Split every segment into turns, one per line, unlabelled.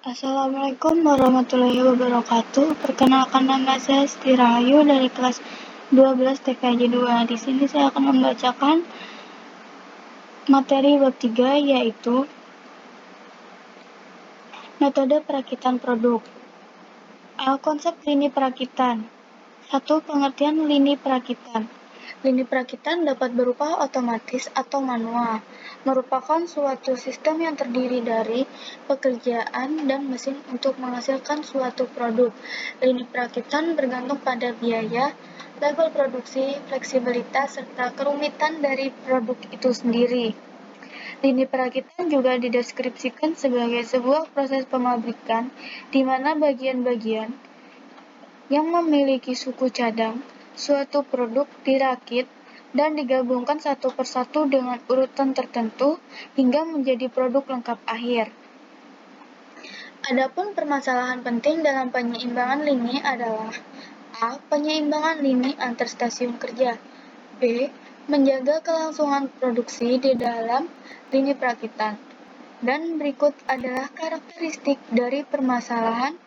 Assalamualaikum warahmatullahi wabarakatuh. Perkenalkan, nama saya Siti Rahayu dari kelas 12 TKJ 2. Di sini saya akan membacakan materi bab 3, yaitu metode perakitan produk. Konsep lini perakitan. 1. Pengertian lini perakitan. Lini perakitan dapat berupa otomatis atau manual, merupakan suatu sistem yang terdiri dari pekerjaan dan mesin untuk menghasilkan suatu produk. Lini perakitan bergantung pada biaya, level produksi, fleksibilitas, serta kerumitan dari produk itu sendiri. Lini perakitan juga dideskripsikan sebagai sebuah proses pemabrikan di mana bagian-bagian yang memiliki suku cadang suatu produk dirakit dan digabungkan satu persatu dengan urutan tertentu hingga menjadi produk lengkap akhir. Adapun permasalahan penting dalam penyeimbangan lini adalah: A. Penyeimbangan lini antar stasiun kerja. B. Menjaga kelangsungan produksi di dalam lini perakitan. Dan berikut adalah karakteristik dari permasalahan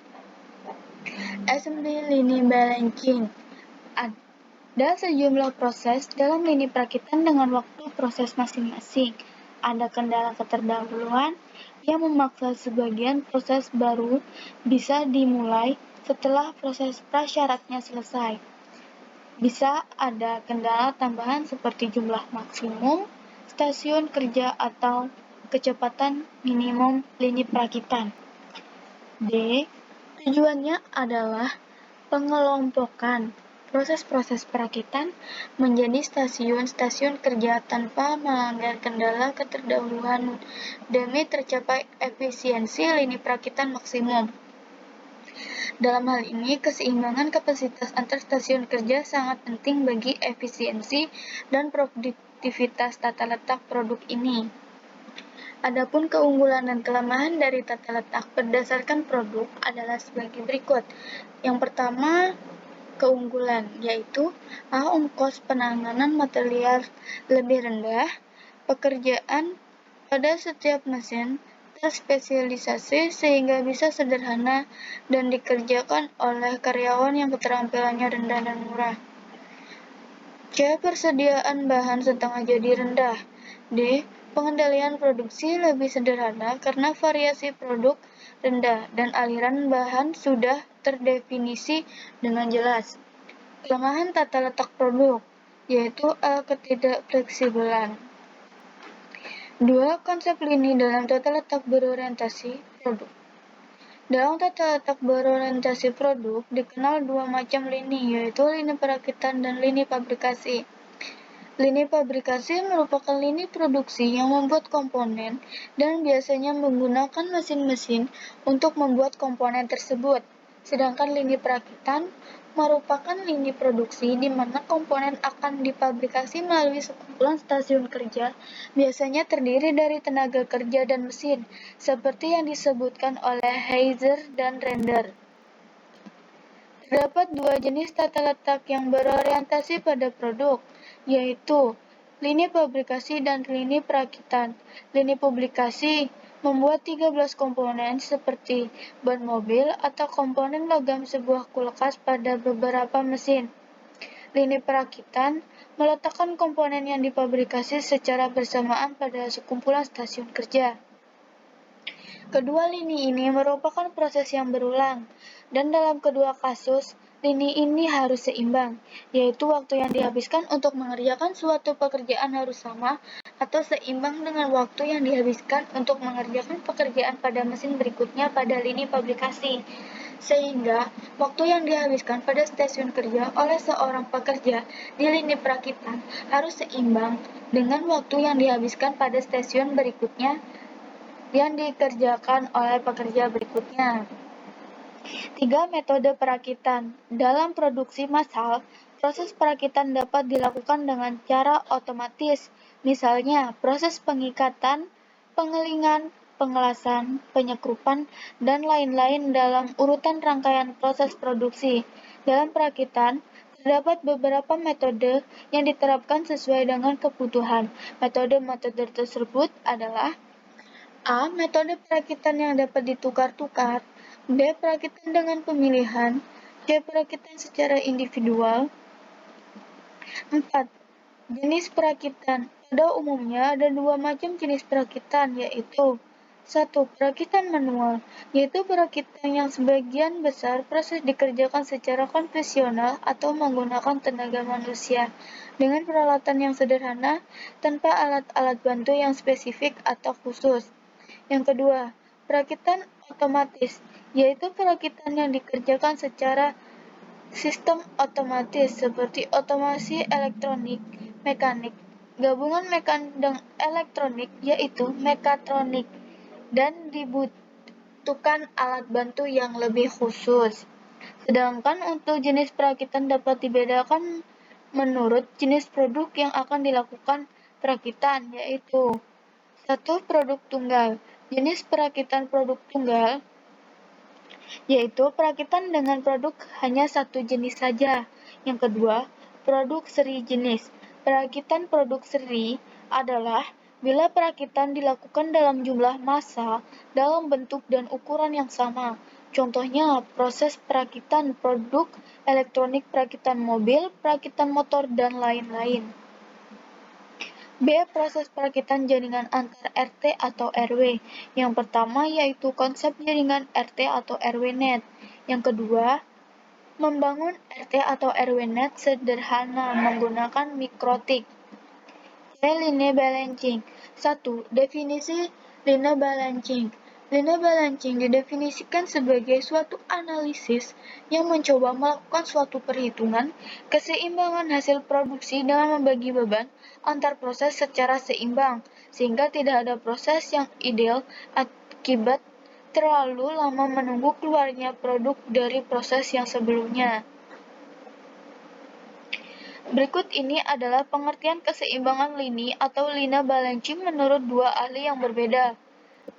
assembly lini balancing. Ada sejumlah proses dalam lini perakitan dengan waktu proses masing-masing. Ada kendala keterdahuluan yang memaksa sebagian proses baru bisa dimulai setelah proses prasyaratnya selesai. Bisa ada kendala tambahan seperti jumlah maksimum stasiun kerja atau kecepatan minimum lini perakitan. D. Tujuannya adalah pengelompokan proses-proses perakitan menjadi stasiun-stasiun kerja tanpa melanggar kendala keterdahuluan demi tercapai efisiensi lini perakitan maksimum. Dalam hal ini, keseimbangan kapasitas antar stasiun kerja sangat penting bagi efisiensi dan produktivitas tata letak produk ini. Adapun keunggulan dan kelemahan dari tata letak berdasarkan produk adalah sebagai berikut. Yang pertama, keunggulan, yaitu ongkos penanganan material lebih rendah, pekerjaan pada setiap mesin terspesialisasi sehingga bisa sederhana dan dikerjakan oleh karyawan yang keterampilannya rendah dan murah. C. Persediaan bahan setengah jadi rendah. D. Pengendalian produksi lebih sederhana karena variasi produk rendah dan aliran bahan sudah terdefinisi dengan jelas. Kelemahan tata letak produk, yaitu ketidakfleksibelan. 2. Konsep lini dalam tata letak berorientasi produk. Dalam tata letak berorientasi produk dikenal dua macam lini, yaitu lini perakitan dan lini pabrikasi. Lini pabrikasi merupakan lini produksi yang membuat komponen dan biasanya menggunakan mesin-mesin untuk membuat komponen tersebut. Sedangkan lini perakitan merupakan lini produksi di mana komponen akan dipabrikasi melalui sekumpulan stasiun kerja, biasanya terdiri dari tenaga kerja dan mesin, seperti yang disebutkan oleh Heiser dan Render. Terdapat dua jenis tata letak yang berorientasi pada produk, yaitu lini pabrikasi dan lini perakitan. Lini publikasi membuat 13 komponen seperti ban mobil atau komponen logam sebuah kulkas pada beberapa mesin. Lini perakitan meletakkan komponen yang dipabrikasi secara bersamaan pada sekumpulan stasiun kerja. Kedua lini ini merupakan proses yang berulang, dan dalam kedua kasus, lini ini harus seimbang, yaitu waktu yang dihabiskan untuk mengerjakan suatu pekerjaan harus sama atau seimbang dengan waktu yang dihabiskan untuk mengerjakan pekerjaan pada mesin berikutnya pada lini pabrikasi. Sehingga, waktu yang dihabiskan pada stasiun kerja oleh seorang pekerja di lini perakitan harus seimbang dengan waktu yang dihabiskan pada stasiun berikutnya yang dikerjakan oleh pekerja berikutnya. 3. Metode perakitan. Dalam produksi massal, proses perakitan dapat dilakukan dengan cara otomatis, misalnya proses pengikatan, pengelingan, pengelasan, penyekrupan, dan lain-lain dalam urutan rangkaian proses produksi. Dalam perakitan, terdapat beberapa metode yang diterapkan sesuai dengan kebutuhan. Metode-metode tersebut adalah: A. Metode perakitan yang dapat ditukar-tukar. B. Perakitan dengan pemilihan. C. Perakitan secara individual. 4. Jenis perakitan. Pada umumnya ada dua macam jenis perakitan, yaitu 1. Perakitan manual, yaitu perakitan yang sebagian besar proses dikerjakan secara konvensional atau menggunakan tenaga manusia dengan peralatan yang sederhana tanpa alat-alat bantu yang spesifik atau khusus. Yang kedua, perakitan otomatis, yaitu perakitan yang dikerjakan secara sistem otomatis seperti otomasi elektronik, mekanik, gabungan mekanik dan elektronik yaitu mekatronik, dan dibutuhkan alat bantu yang lebih khusus. Sedangkan untuk jenis perakitan dapat dibedakan menurut jenis produk yang akan dilakukan perakitan, yaitu 1. Produk tunggal. Jenis perakitan produk tunggal yaitu perakitan dengan produk hanya satu jenis saja. Yang kedua, produk seri jenis. Perakitan produk seri adalah bila perakitan dilakukan dalam jumlah massa, dalam bentuk dan ukuran yang sama. Contohnya, proses perakitan produk elektronik, perakitan mobil, perakitan motor, dan lain-lain. B. Proses perakitan jaringan antar RT atau RW. Yang pertama yaitu konsep jaringan RT atau RW net. Yang kedua, membangun RT atau RW net sederhana menggunakan mikrotik. C. Line balancing. 1. Definisi line balancing. Line balancing didefinisikan sebagai suatu analisis yang mencoba melakukan suatu perhitungan keseimbangan hasil produksi dengan membagi beban antar proses secara seimbang, sehingga tidak ada proses yang ideal akibat terlalu lama menunggu keluarnya produk dari proses yang sebelumnya. Berikut ini adalah pengertian keseimbangan lini atau line balancing menurut dua ahli yang berbeda.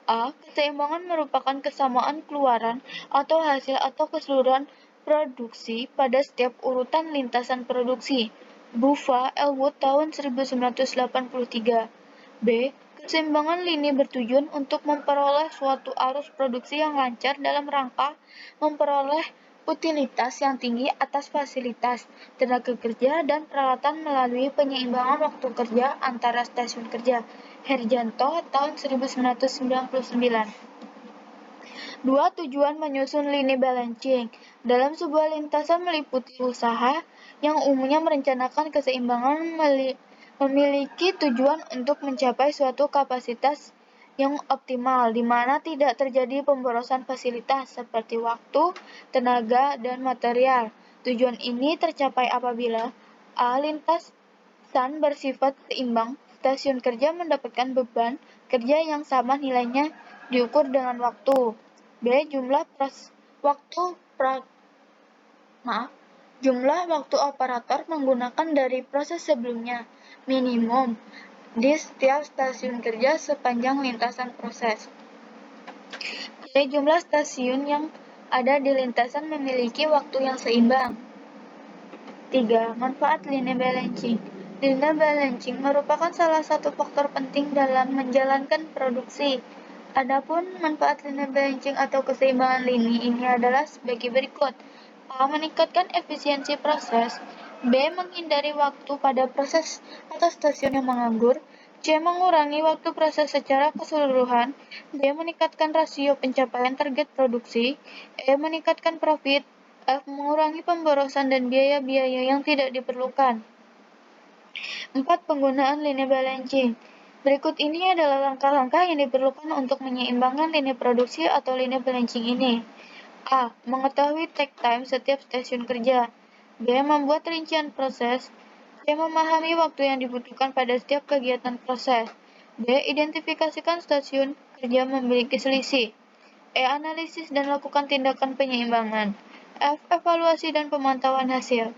A. Keseimbangan merupakan kesamaan keluaran atau hasil atau keseluruhan produksi pada setiap urutan lintasan produksi. Bufa, Elwood tahun 1983. B. Keseimbangan lini bertujuan untuk memperoleh suatu arus produksi yang lancar dalam rangka memperoleh utilitas yang tinggi atas fasilitas, tenaga kerja, dan peralatan melalui penyeimbangan waktu kerja antara stasiun kerja. Herjanto tahun 1999. 2. Tujuan menyusun lini balancing. Dalam sebuah lintasan meliputi usaha yang umumnya merencanakan keseimbangan memiliki tujuan untuk mencapai suatu kapasitas yang optimal, di mana tidak terjadi pemborosan fasilitas seperti waktu, tenaga, dan material. Tujuan ini tercapai apabila A. Lintasan bersifat seimbang, stasiun kerja mendapatkan beban kerja yang sama nilainya diukur dengan waktu. B. Jumlah waktu operator menggunakan dari proses sebelumnya minimum di setiap stasiun kerja sepanjang lintasan proses. C. Jumlah stasiun yang ada di lintasan memiliki waktu yang seimbang. 3. Manfaat line balancing. Line balancing merupakan salah satu faktor penting dalam menjalankan produksi. Adapun manfaat line balancing atau keseimbangan lini ini adalah sebagai berikut. A. Meningkatkan efisiensi proses. B. Menghindari waktu pada proses atau stasiun yang menganggur. C. Mengurangi waktu proses secara keseluruhan. D. Meningkatkan rasio pencapaian target produksi. E. Meningkatkan profit. F. Mengurangi pemborosan dan biaya-biaya yang tidak diperlukan. 4. Penggunaan line balancing. Berikut ini adalah langkah-langkah yang diperlukan untuk menyeimbangkan line produksi atau line balancing ini. A. Mengetahui take time setiap stasiun kerja. B. Membuat rincian proses. C. Memahami waktu yang dibutuhkan pada setiap kegiatan proses. D. Identifikasikan stasiun kerja memiliki selisih. E. Analisis dan lakukan tindakan penyeimbangan. F. Evaluasi dan pemantauan hasil.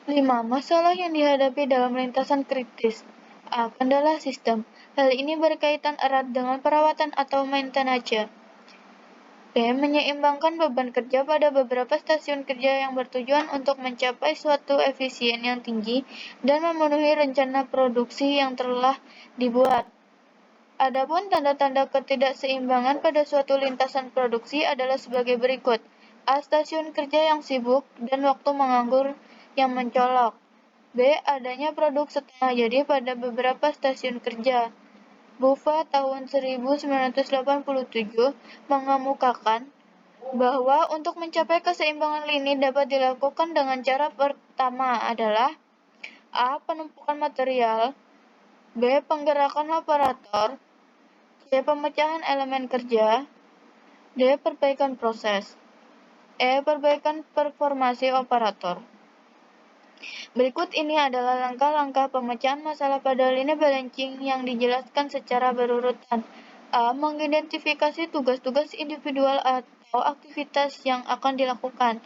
5. Masalah yang dihadapi dalam lintasan kritis. A. Kendala sistem. Hal ini berkaitan erat dengan perawatan atau maintenance. B. Menyeimbangkan beban kerja pada beberapa stasiun kerja yang bertujuan untuk mencapai suatu efisien yang tinggi dan memenuhi rencana produksi yang telah dibuat. Adapun tanda-tanda ketidakseimbangan pada suatu lintasan produksi adalah sebagai berikut. A. Stasiun kerja yang sibuk dan waktu menganggur yang mencolok. B. Adanya produk setengah jadi pada beberapa stasiun kerja. Bufa tahun 1987 mengemukakan bahwa untuk mencapai keseimbangan lini dapat dilakukan dengan cara pertama adalah A. Penumpukan material, B. Penggerakan operator, C. Pemecahan elemen kerja, D. Perbaikan proses, E. Perbaikan performasi operator. Berikut ini adalah langkah-langkah pemecahan masalah pada line balancing yang dijelaskan secara berurutan. A. Mengidentifikasi tugas-tugas individual atau aktivitas yang akan dilakukan.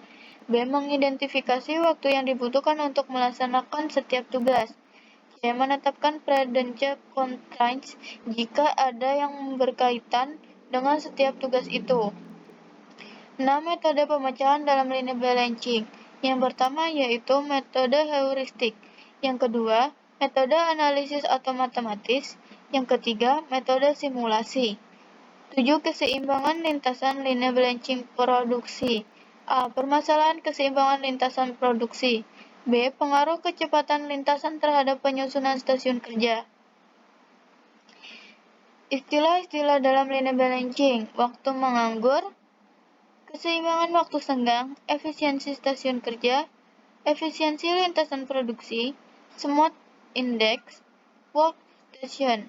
B. Mengidentifikasi waktu yang dibutuhkan untuk melaksanakan setiap tugas. C. Menetapkan prudential constraints jika ada yang berkaitan dengan setiap tugas itu. 6. Metode pemecahan dalam line balancing. Yang pertama yaitu metode heuristik. Yang kedua, metode analisis atau matematis. Yang ketiga, metode simulasi. 7. Keseimbangan lintasan line balancing produksi. A. Permasalahan keseimbangan lintasan produksi. B. Pengaruh kecepatan lintasan terhadap penyusunan stasiun kerja. Istilah-istilah dalam line balancing. Waktu menganggur, keseimbangan waktu senggang, efisiensi stasiun kerja, efisiensi lintasan produksi, smooth index, work station.